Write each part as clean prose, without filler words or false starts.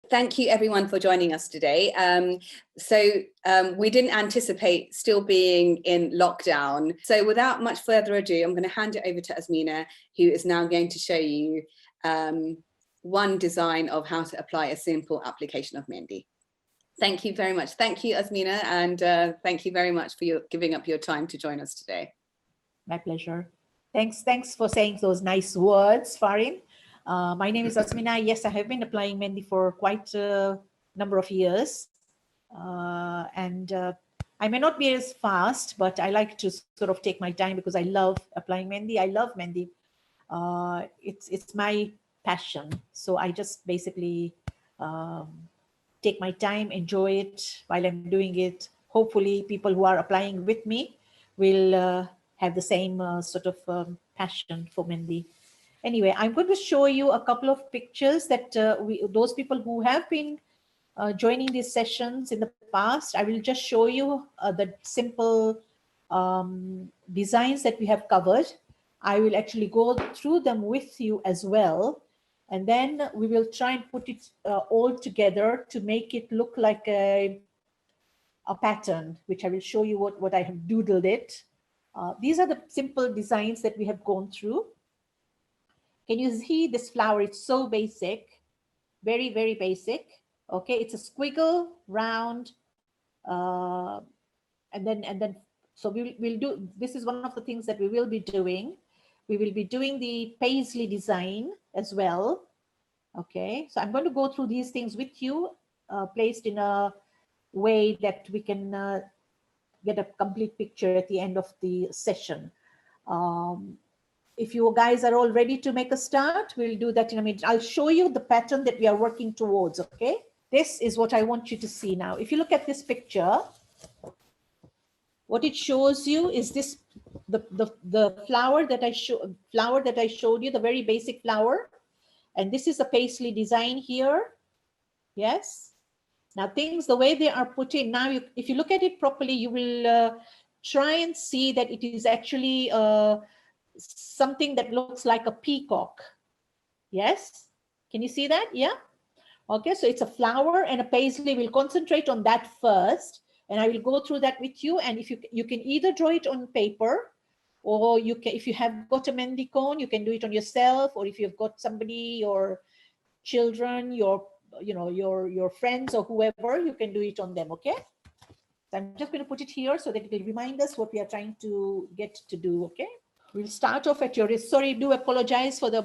Thank you everyone for joining us today. We didn't anticipate still being in lockdown. So without much further ado, I'm going to hand it over to Azmina, who is now going to show you one design of how to apply a simple application of Mehndi. Thank you very much. Thank you, Azmina, and thank you very much for giving up your time to join us today. My pleasure. Thanks for saying those nice words, Farin. My name is Azmina. Yes, I have been applying Mehndi for quite a number of years. I may not be as fast, but I like to sort of take my time because I love applying Mehndi. I love Mehndi. It's my passion. So I just basically take my time, enjoy it while I'm doing it. Hopefully people who are applying with me will have the same sort of passion for Mehndi. Anyway, I'm going to show you a couple of pictures that those people who have been joining these sessions in the past, I will just show you the simple designs that we have covered. I will actually go through them with you as well. And then we will try and put it all together to make it look like a pattern, which I will show you what I have doodled it. These are the simple designs that we have gone through. Can you see this flower? It's so basic, very, very basic. Okay, it's a squiggle, round, and then so we'll do, this is one of the things that we will be doing. We will be doing the paisley design as well. Okay, so I'm going to go through these things with you, placed in a way that we can get a complete picture at the end of the session. If you guys are all ready to make a start, we'll do that in a minute. I'll show you the pattern that we are working towards, okay? This is what I want you to see now. If you look at this picture, what it shows you is this, the flower that I showed you, the very basic flower. And this is the paisley design here. Yes. Now things, the way they are put in, now if you look at it properly, you will try and see that it is actually something that looks like a peacock. Yes, can you see that? Yeah. Okay, so it's a flower and a paisley. We'll concentrate on that first, and I will go through that with you. And if you can either draw it on paper, or you can, if you have got a Mehndi cone, you can do it on yourself, or if you've got somebody, your children, your friends or whoever, you can do it on them. Okay, so I'm just going to put it here so that it will remind us what we are trying to get to do. Okay. We'll start off at your wrist. Sorry, do apologize for the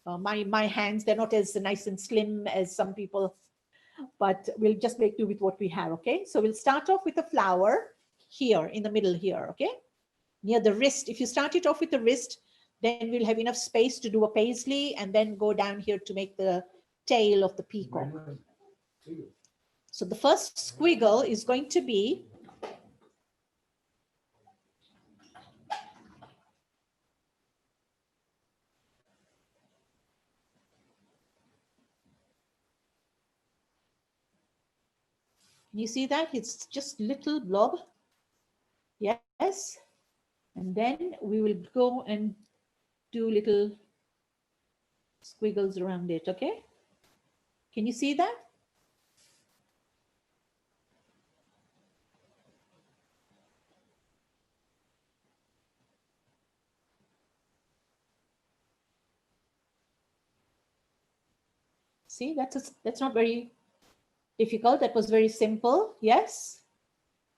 my hands. They're not as nice and slim as some people, but we'll just make do with what we have. Okay, so we'll start off with a flower here in the middle here. Okay, near the wrist. If you start it off with the wrist, then we'll have enough space to do a paisley and then go down here to make the tail of the peacock. So the first squiggle is going to be you see that? It's just little blob. Yes. And then we will go and do little squiggles around it. Okay. Can you see that? See, that's not very difficult. That was very simple. Yes.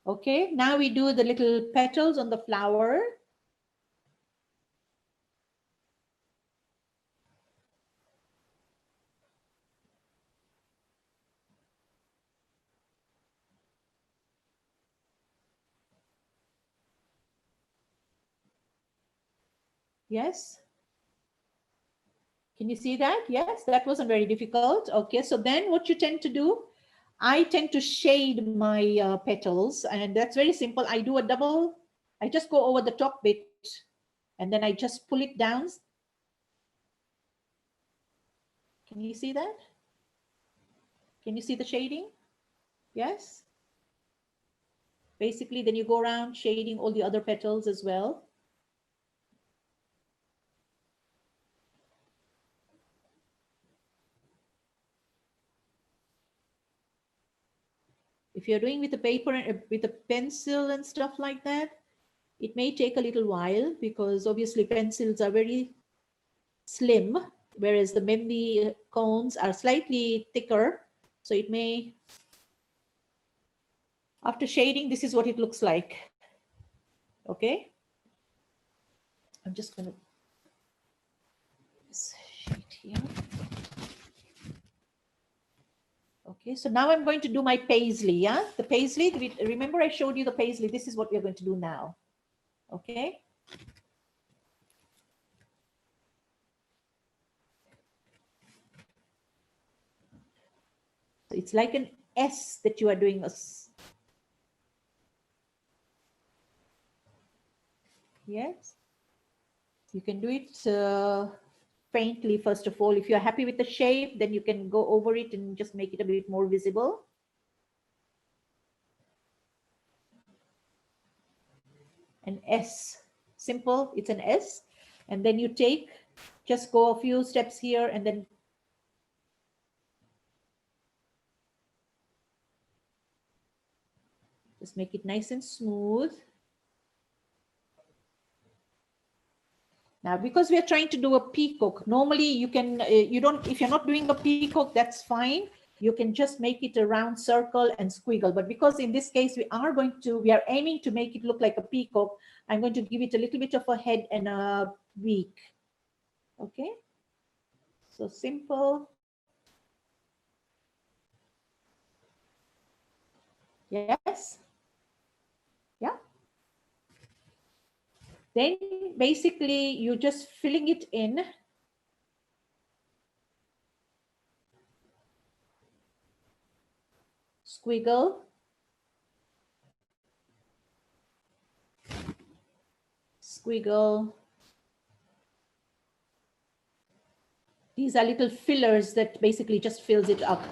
Okay. Now we do the little petals on the flower. Yes. Can you see that? Yes, that wasn't very difficult. Okay, so then what you tend to do, I tend to shade my petals, and that's very simple. I do a double, I just go over the top bit and then I just pull it down. Can you see that? Can you see the shading? Yes. Basically, then you go around shading all the other petals as well. If you're doing with a paper and with a pencil and stuff like that, it may take a little while because obviously pencils are very slim, whereas the Mehndi cones are slightly thicker. So it may, after shading, this is what it looks like. Okay. I'm just going to shade here. Okay, so now I'm going to do my paisley. Yeah, the paisley, remember I showed you the paisley. This is what we're going to do now. Okay. So it's like an S that you are doing. Yes. You can do it faintly, first of all. If you're happy with the shape, then you can go over it and just make it a bit more visible. An S, simple, it's an S. And then you take, just go a few steps here and then just make it nice and smooth. Now, because we are trying to do a peacock, normally you can, if you're not doing a peacock, that's fine. You can just make it a round circle and squiggle. But because in this case, we are aiming to make it look like a peacock, I'm going to give it a little bit of a head and a beak. Okay. So simple. Yes. Yeah. Then basically you're just filling it in. Squiggle. Squiggle. These are little fillers that basically just fills it up.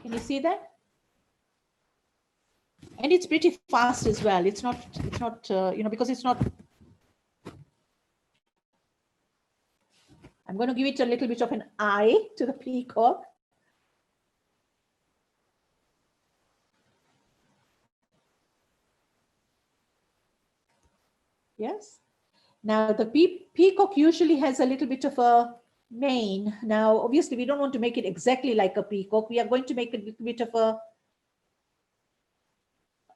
Can you see that? And it's pretty fast as well. It's not, because it's not. I'm going to give it a little bit of an eye to the peacock. Yes. Now the peacock usually has a little bit of a mane. Now, obviously we don't want to make it exactly like a peacock. We are going to make a little bit of a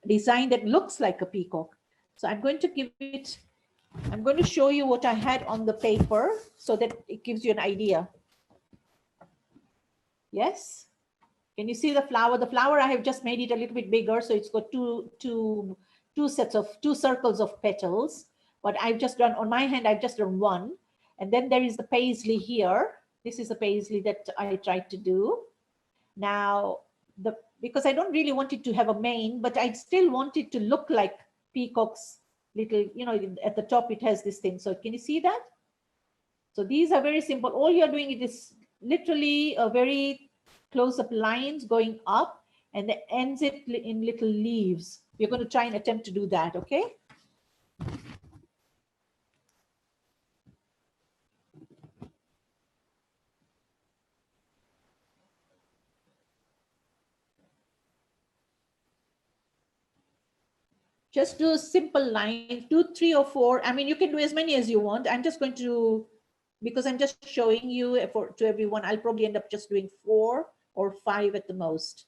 design that looks like a peacock. So I'm going to show you what I had on the paper so that it gives you an idea. Yes. Can you see the flower? The flower, I have just made it a little bit bigger. So it's got two circles of petals. But I've just done, on my hand, I've just done one. And then there is the paisley here. This is the paisley that I tried to do. Now, because I don't really want it to have a mane, but I still want it to look like peacock's little, at the top it has this thing. So can you see that? So these are very simple. All you're doing it is literally a very close-up lines going up and the ends it in little leaves. We're going to try and attempt to do that, okay? Just do simple lines, 2, 3, or 4. I mean, you can do as many as you want. I'm just going to, because I'm just showing you to everyone, I'll probably end up just doing 4 or 5 at the most.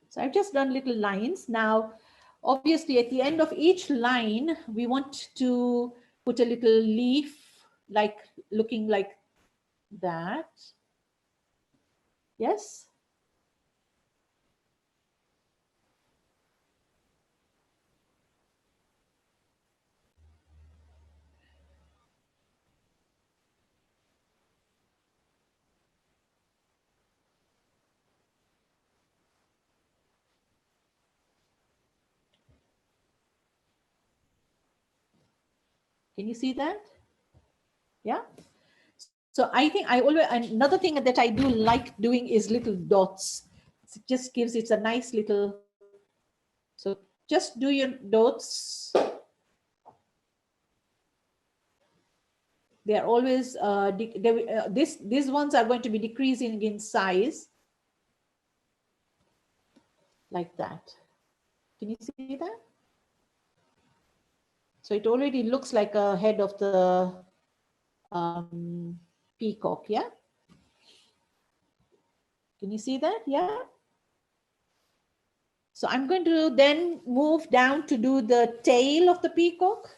So I've just done little lines. Now, obviously at the end of each line, we want to put a little leaf, like looking like that. Yes. Can you see that? Yeah. So I think another thing that I do like doing is little dots. It just gives it a nice little, so just do your dots. They are always, these ones are going to be decreasing in size. Like that. Can you see that? So it already looks like a head of the peacock, yeah? Can you see that? Yeah. So I'm going to then move down to do the tail of the peacock.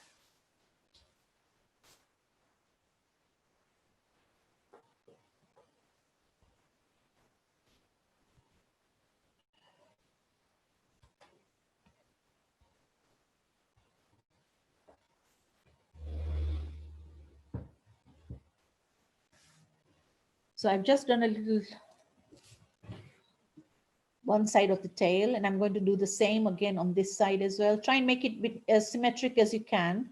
So I've just done a little one side of the tail, and I'm going to do the same again on this side as well. Try and make it as symmetric as you can.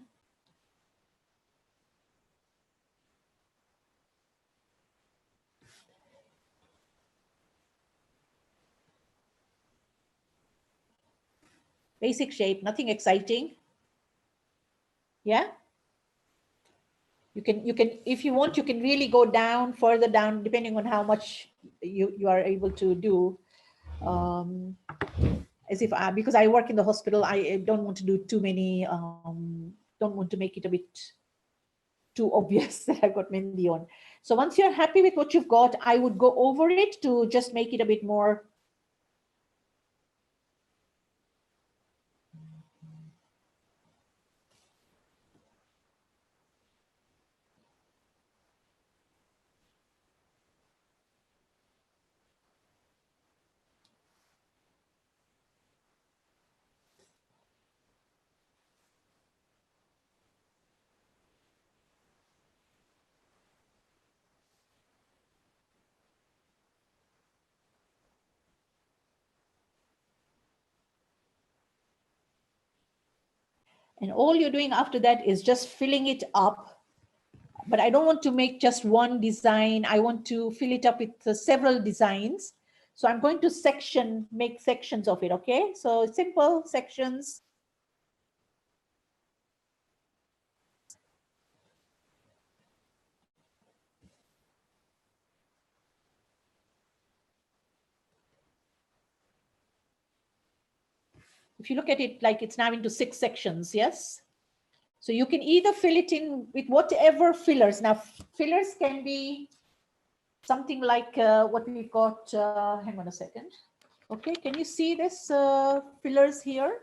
Basic shape, nothing exciting. Yeah. You can, if you want, you can really go down, further down, depending on how much you are able to do. As if because I work in the hospital, I don't want to do too many, don't want to make it a bit too obvious that I've got Mehndi on. So once you're happy with what you've got, I would go over it to just make it a bit more. And all you're doing after that is just filling it up. But I don't want to make just one design. I want to fill it up with several designs. So I'm going to make sections of it, okay? So simple sections. If you look at it, like it's now into 6 sections, yes? So you can either fill it in with whatever fillers. Now, fillers can be something like what we got, hang on a second. Okay, can you see this fillers here?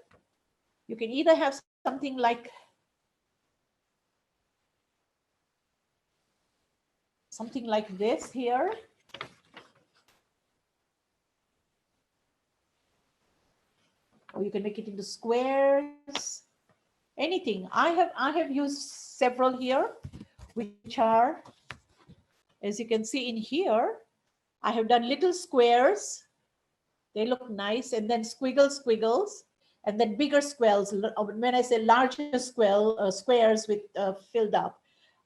You can either have something like this here. Or you can make it into squares, anything. I have used several here, which are, as you can see in here, I have done little squares. They look nice, and then squiggles, and then bigger squares. When I say larger squares with filled up,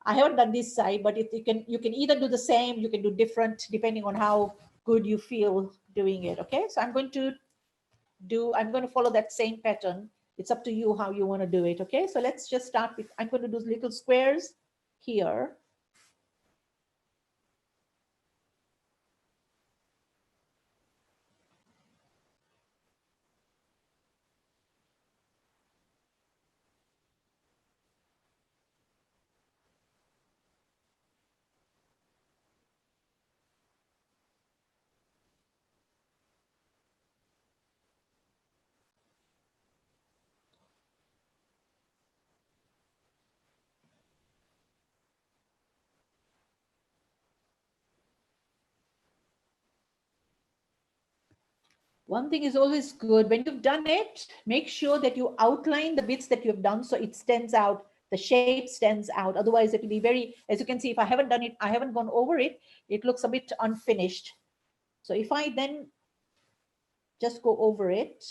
I haven't done this side, but you can either do the same, you can do different depending on how good you feel doing it. Okay, so I'm going to follow that same pattern. It's up to you how you want to do it. Okay, so let's just start with, I'm going to do little squares here. One thing is always good, when you've done it, make sure that you outline the bits that you've done so it stands out, the shape stands out. Otherwise it will be very, as you can see, if I haven't done it, I haven't gone over it, it looks a bit unfinished. So if I then just go over it,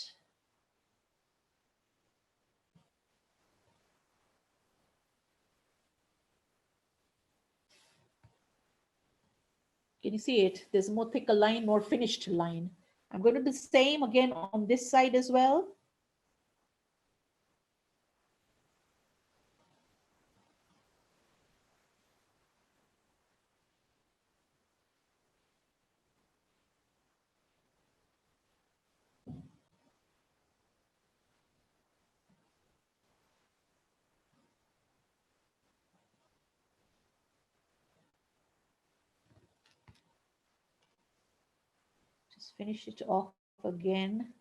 Can you see it? There's more thicker line, more finished line. I'm going to do the same again on this side as well. Just finish it off again.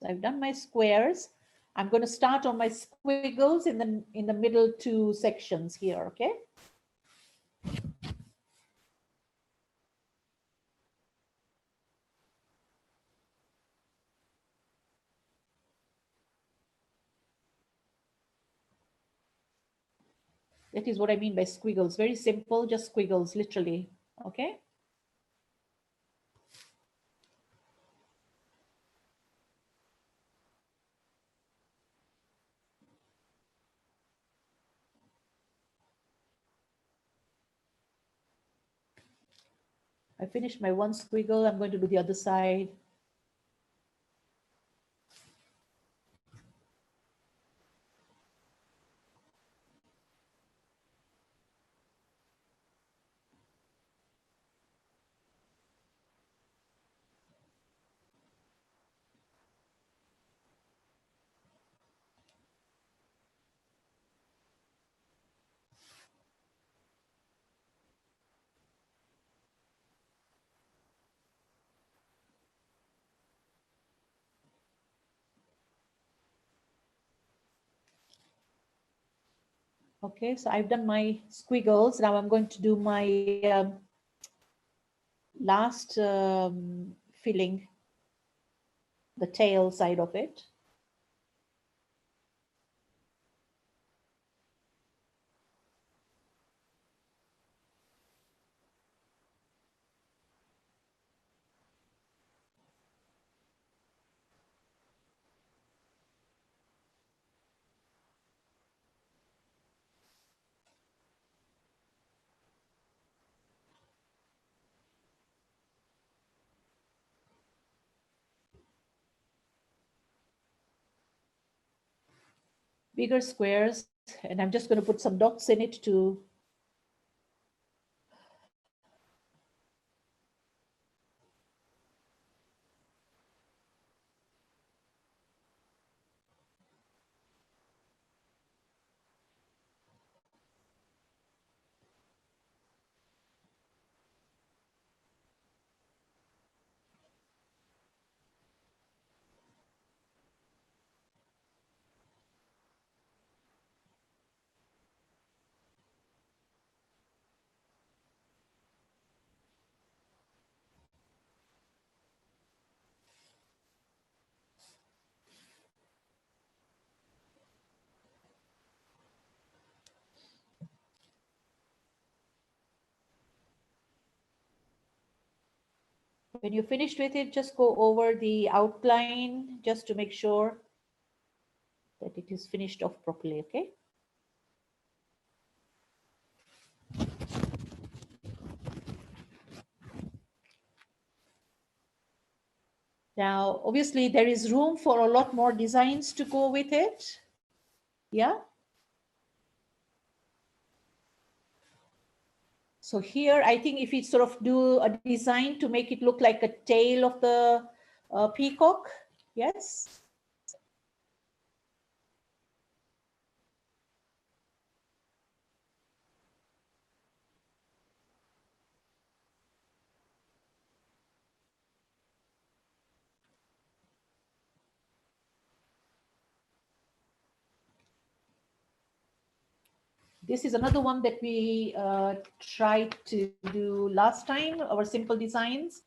So I've done my squares. I'm going to start on my squiggles in the middle two sections here, okay? That is what I mean by squiggles. Very simple, just squiggles, literally, okay? I finished my one squiggle. I'm going to do the other side. Okay, so I've done my squiggles. Now I'm going to do my last filling, the tail side of it. Bigger squares, and I'm just going to put some dots in it to when you're finished with it, just go over the outline just to make sure that it is finished off properly, okay? Now, obviously, there is room for a lot more designs to go with it. Yeah. So here, I think if we sort of do a design to make it look like a tail of the peacock, yes. This is another one that we tried to do last time, our simple designs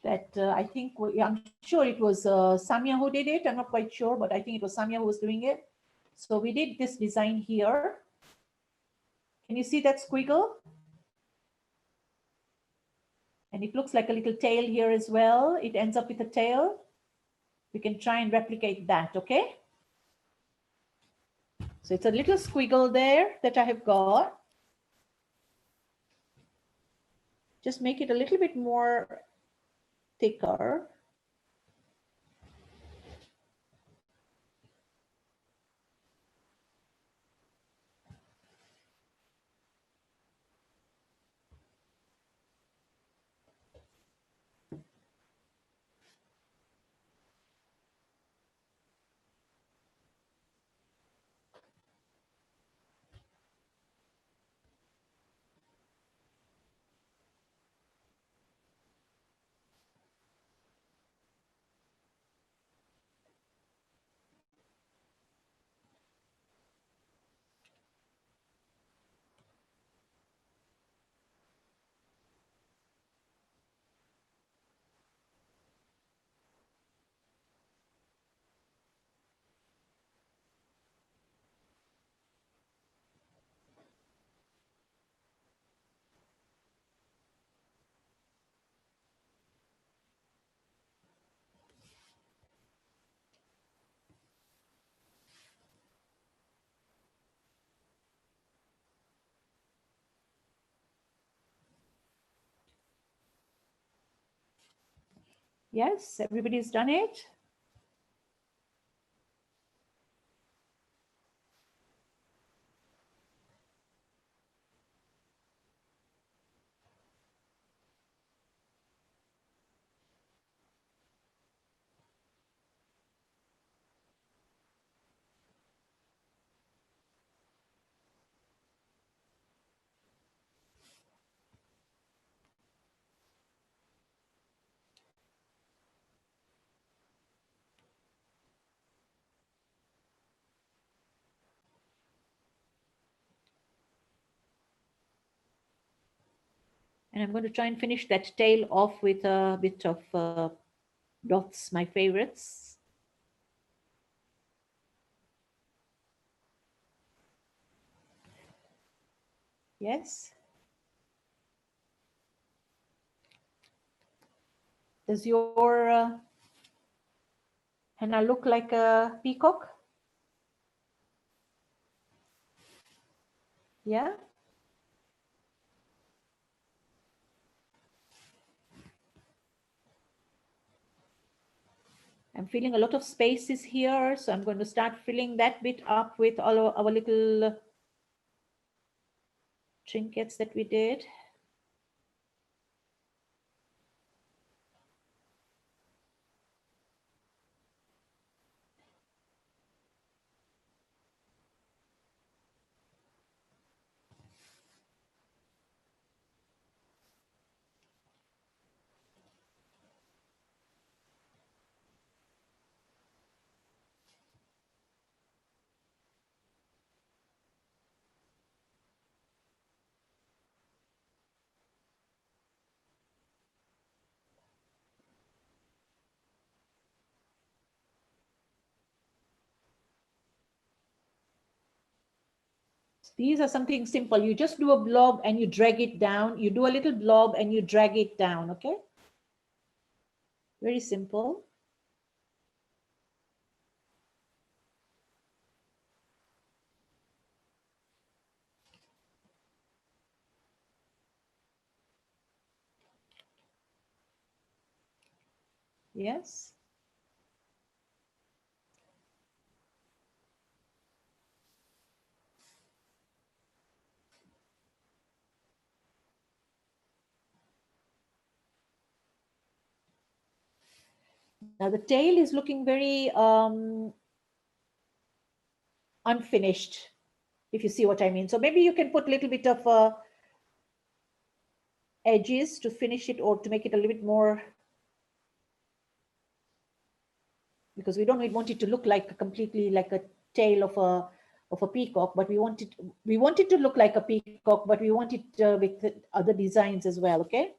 that I think, I'm sure it was Samia who did it. I'm not quite sure, but I think it was Samia who was doing it. So we did this design here. Can you see that squiggle? And it looks like a little tail here as well. It ends up with a tail. We can try and replicate that, okay? So it's a little squiggle there that I have got. just make it a little bit more thicker. Yes, everybody's done it. And I'm going to try and finish that tail off with a bit of dots, my favorites. Yes. Does your henna look like a peacock? Yeah. I'm feeling a lot of spaces here, so I'm going to start filling that bit up with all our little trinkets that we did. These are something simple. You just do a blob and you drag it down. You do a little blob and you drag it down, okay? Very simple. Yes. Now the tail is looking very unfinished, if you see what I mean. So maybe you can put a little bit of edges to finish it or to make it a little bit more, because we don't want it to look like completely like a tail of a peacock, but we want it to look like a peacock, but we want it with other designs as well. Okay.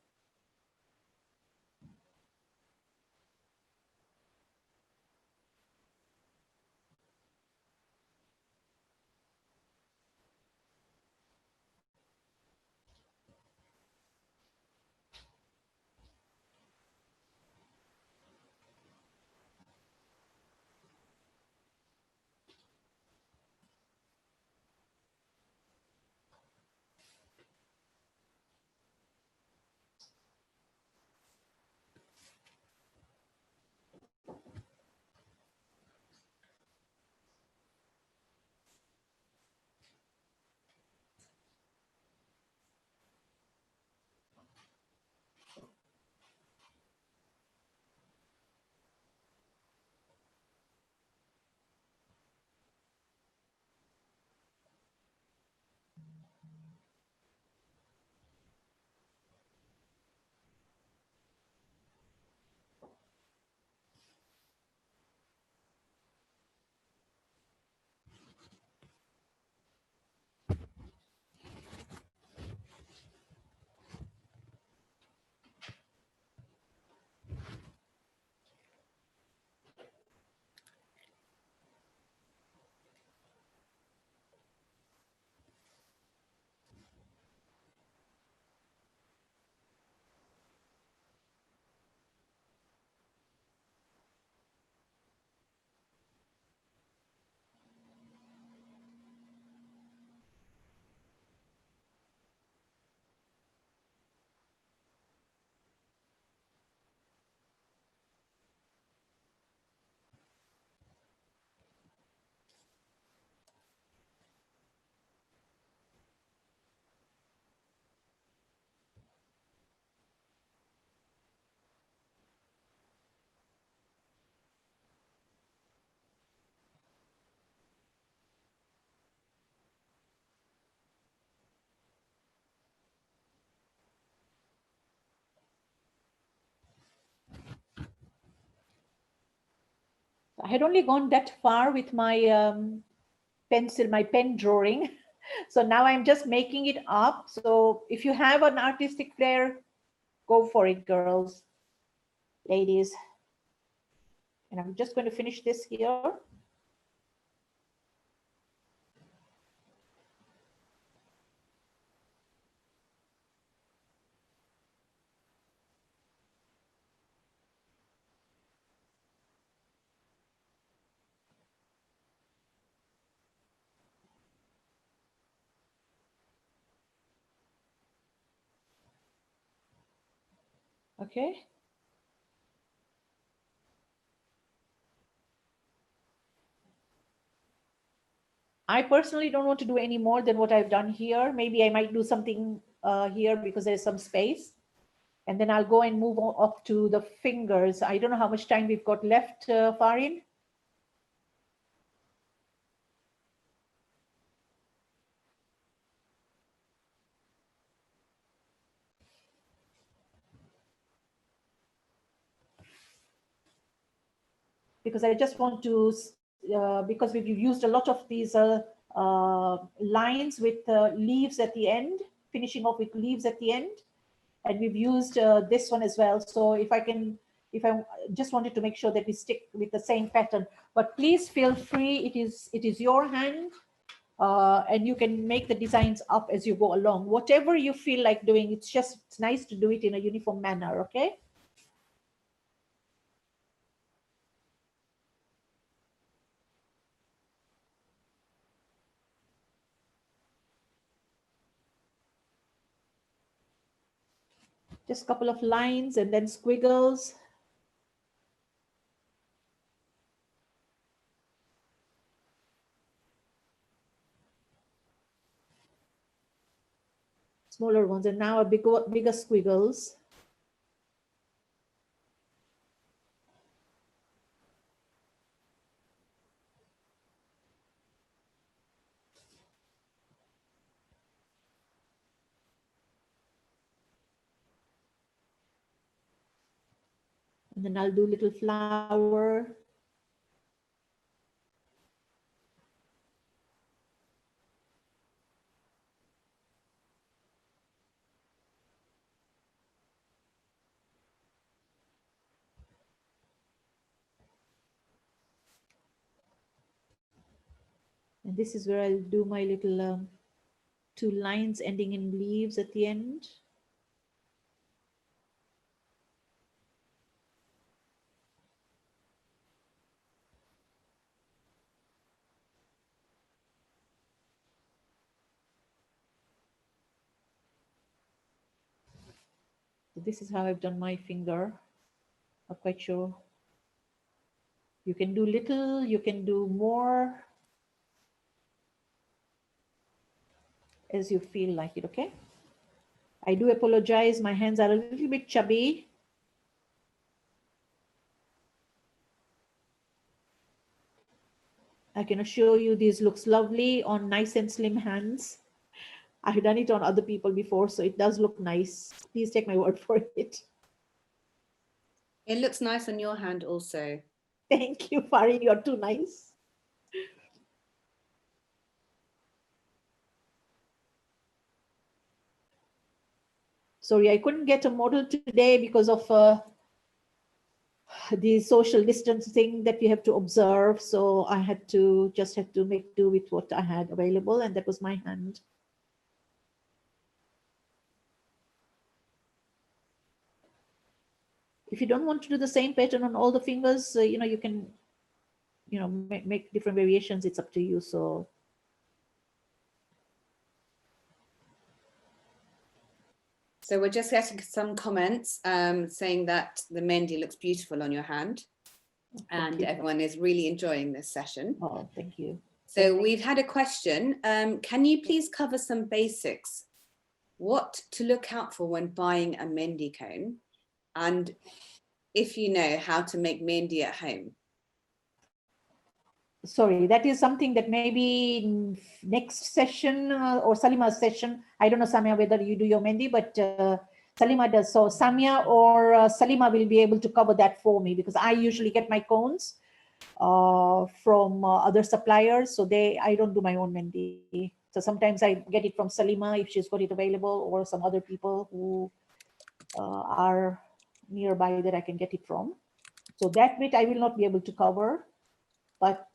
I had only gone that far with my pencil, my pen drawing. So now I'm just making it up. So if you have an artistic flair, go for it, girls, ladies. And I'm just going to finish this here. Okay. I personally don't want to do any more than what I've done here. Maybe I might do something here because there's some space. And then I'll go and move on up to the fingers. I don't know how much time we've got left, Farin. Because I just want to, because we've used a lot of these lines with leaves at the end, finishing off with leaves at the end. And we've used this one as well. So if I just wanted to make sure that we stick with the same pattern, but please feel free. It is your hand, and you can make the designs up as you go along. Whatever you feel like doing, it's nice to do it in a uniform manner. Okay. Just a couple of lines and then squiggles. Smaller ones, and now a bigger squiggles. And then I'll do little flower. And this is where I'll do my little 2 lines ending in leaves at the end. So this is how I've done my finger. Not quite sure. You can do little, you can do more as you feel like it, okay? I do apologize, my hands are a little bit chubby. I can assure you this looks lovely on nice and slim hands. I've done it on other people before, so it does look nice. Please take my word for it. It looks nice on your hand also. Thank you, Farin, you're too nice. Sorry, I couldn't get a model today because of the social distancing that we have to observe. So I had to make do with what I had available, and that was my hand. If you don't want to do the same pattern on all the fingers, you can, make different variations. It's up to you. So we're just getting some comments saying that the Mehndi looks beautiful on your hand, and everyone is really enjoying this session. Oh, thank you. So we've had a question. Can you please cover some basics? What to look out for when buying a Mehndi cone? And if you know how to make Mehndi at home. Sorry, that is something that maybe next session or Salima's session. I don't know, Samia, whether you do your Mehndi, but Salima does. So Samia or Salima will be able to cover that for me, because I usually get my cones from other suppliers. So I don't do my own Mehndi. So sometimes I get it from Salima if she's got it available, or some other people who are nearby that I can get it from. So that bit I will not be able to cover. But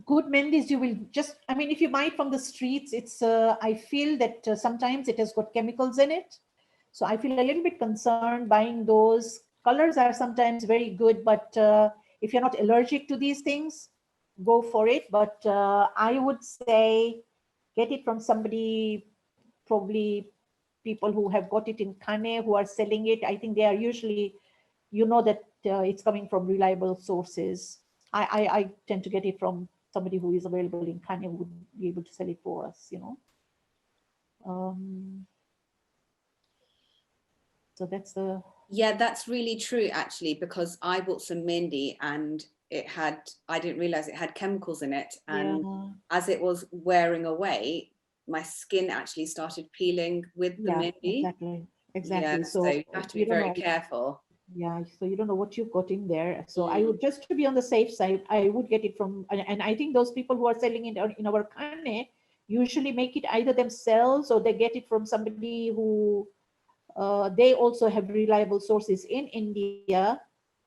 good Mehndis, you will just, I mean, if you buy it from the streets, it's, I feel that sometimes it has got chemicals in it. So I feel a little bit concerned buying those. Colors are sometimes very good, but if you're not allergic to these things, go for it. But I would say get it from somebody, probably people who have got it in Kane, who are selling it. I think they are usually, you know, that it's coming from reliable sources. I tend to get it from somebody who is available in Kane, who would be able to sell it for us, you know. So that's the... Yeah, that's really true, actually, because I bought some Mehndi and I didn't realize it had chemicals in it. And as it was wearing away, my skin actually started peeling with the Mehndi. Exactly. Yeah, so you have to be very careful. Yeah, so you don't know what you've got in there. So I would, just to be on the safe side, I would get it from, and I think those people who are selling it in our Kane usually make it either themselves, or they get it from somebody who they also have reliable sources in India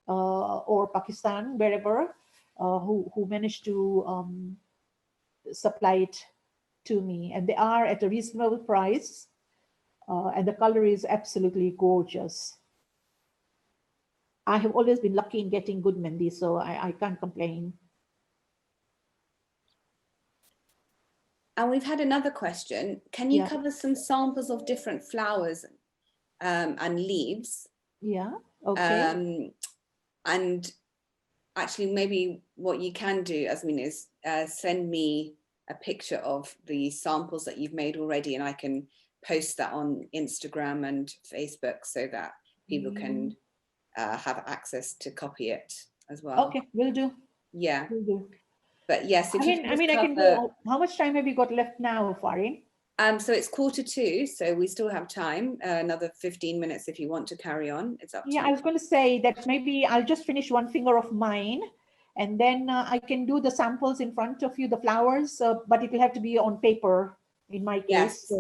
or Pakistan, wherever, who manage to supply it to me, and they are at a reasonable price, and the color is absolutely gorgeous. I have always been lucky in getting good Mehndi, so I can't complain. And we've had another question. Can you cover some samples of different flowers and leaves? Yeah, okay. And actually, maybe what you can do, Azmina, is send me a picture of the samples that you've made already, and I can post that on Instagram and Facebook so that people can have access to copy it as well. Okay, will do. Yeah. Will do. But yes, if I can go. How much time have you got left now, Farin? So it's 1:45, so we still have time. Another 15 minutes if you want to carry on. It's up to you. I was going to say that maybe I'll just finish one finger of mine, and then I can do the samples in front of you, the flowers, but it will have to be on paper in my case,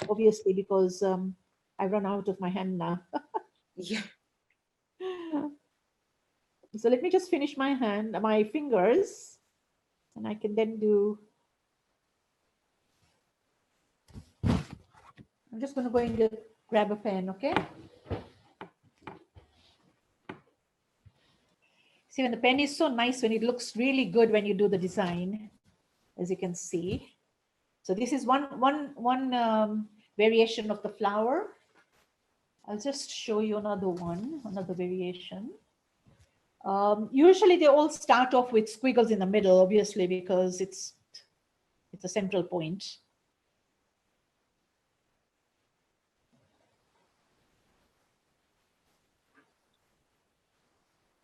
obviously, because I run out of my henna. Yeah. So let me just finish my fingers, and I can then do. I'm just going to go and grab a pen, okay? See, when the pen is so nice, when it looks really good when you do the design, as you can see. So this is one variation of the flower. I'll just show you another variation. Usually they all start off with squiggles in the middle, obviously, because it's a central point.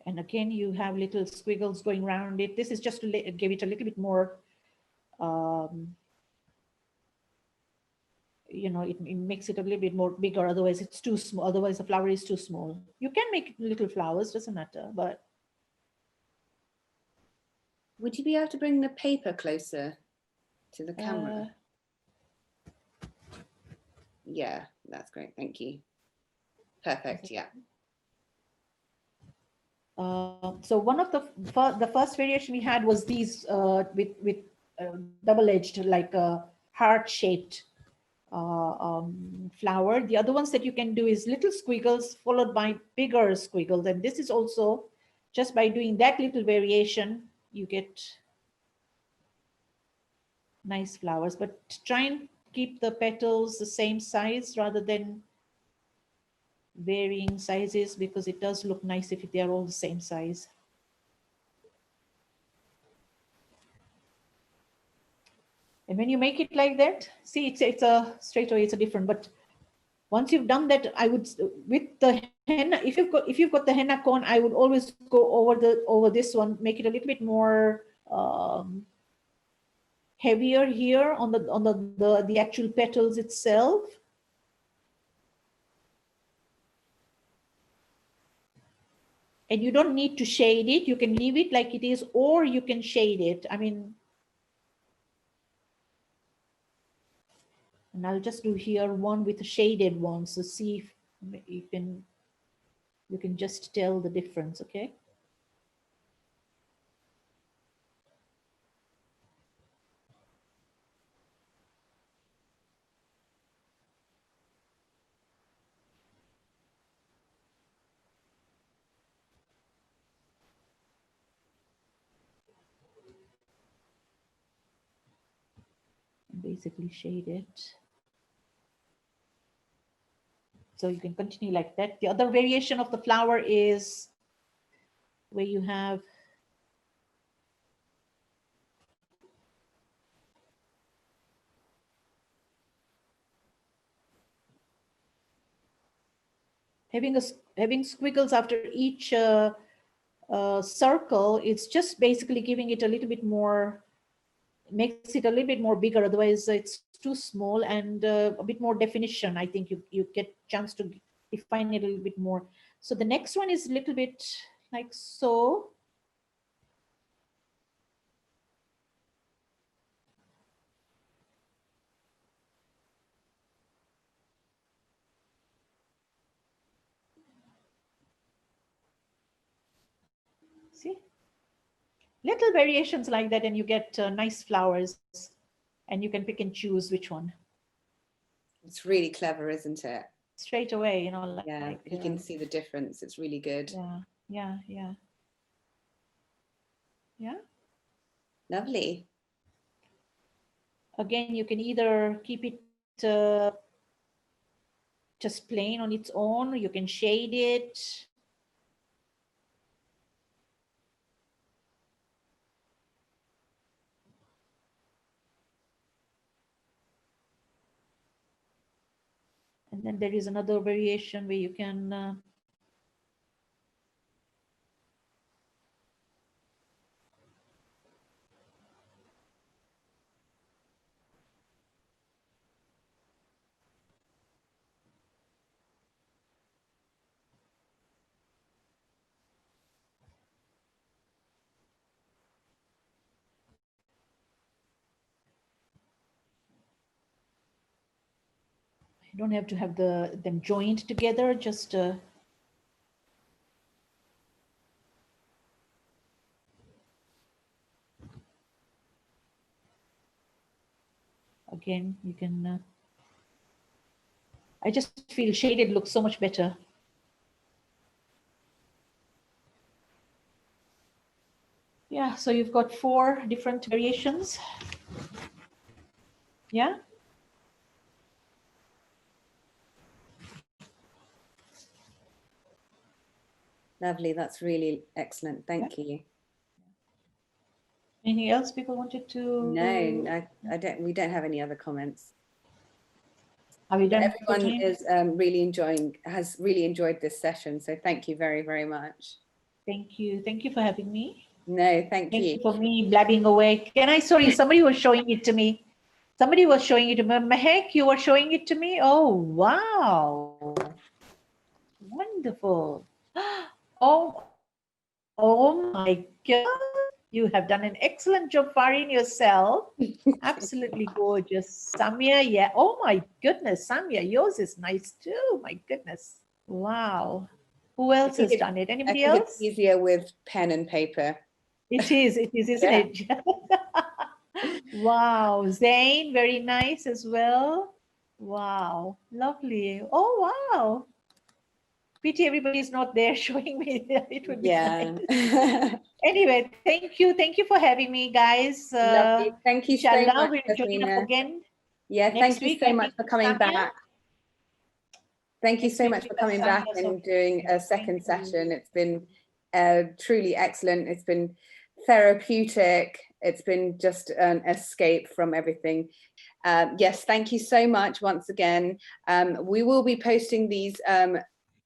And again, you have little squiggles going around it. This is just to give it a little bit more, you know, it makes it a little bit more bigger. Otherwise, it's too small. Otherwise, the flower is too small. You can make little flowers, doesn't matter. But would you be able to bring the paper closer to the camera? Yeah, that's great. Thank you. Perfect. Yeah. So one of the first variation we had was these with double-edged, like a heart-shaped flower. The other ones that you can do is little squiggles followed by bigger squiggles, and this is also just by doing that little variation you get nice flowers. But try and keep the petals the same size rather than varying sizes, because it does look nice if they are all the same size. And when you make it like that, see, it's a straight away, it's a different. But once you've done that, I would, with the henna, if you've got the henna cone, I would always go over this one, make it a little bit more heavier here on the actual petals itself. And you don't need to shade it. You can leave it like it is, or you can shade it. I mean, and I'll just do here one with a shaded one. So see if you can just tell the difference, okay? Basically shade it. So you can continue like that. The other variation of the flower is where you have having squiggles after each circle. It's just basically giving it a little bit more, makes it a little bit more bigger. Otherwise it's too small, and a bit more definition. I think you get chance to define it a little bit more. So the next one is a little bit like so. See, little variations like that, and you get nice flowers, and you can pick and choose which one. It's really clever, isn't it? Straight away, you know, like, yeah, you can see the difference. It's really good. Yeah. Lovely. Again, you can either keep it just plain on its own, or you can shade it. And then there is another variation where you can you don't have to have them joined together, just again, you can I just feel shaded looks so much better. Yeah, so you've got 4 different variations. Yeah. Lovely. That's really excellent. Thank you. Anything else people wanted to? No, I don't. We don't have any other comments. Are we done? Everyone is has really enjoyed this session. So thank you very, very much. Thank you. Thank you for having me. No, thank you. Thank you for me blabbing away. Sorry, somebody was showing it to me. Somebody was showing it to me. Mehek, you were showing it to me? Oh, wow. Wonderful. Oh my God. You have done an excellent job, Farin, yourself. Absolutely gorgeous. Samia, yeah. Oh my goodness, Samia, yours is nice too. My goodness. Wow. Who else has done it? Anybody else? It's easier with pen and paper. It is, isn't it? Wow. Zain, very nice as well. Wow. Lovely. Oh, wow. Pity everybody's not there showing me. It would be nice. Anyway, thank you. Thank you for having me, guys. Lovely. Thank you so much, we'll join up again. Yeah, thank you so much for coming back. Thank you so much for coming back and doing a second session. It's been truly excellent. It's been therapeutic. It's been just an escape from everything. Yes, thank you so much once again. We will be posting these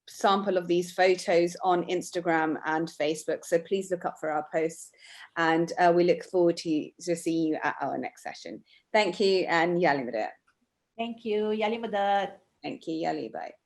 sample of these photos on Instagram and Facebook, so please look up for our posts, and we look forward to seeing you at our next session. Thank you, and Yali Madat. Thank you, Yali Madat. Thank you, Yali, bye.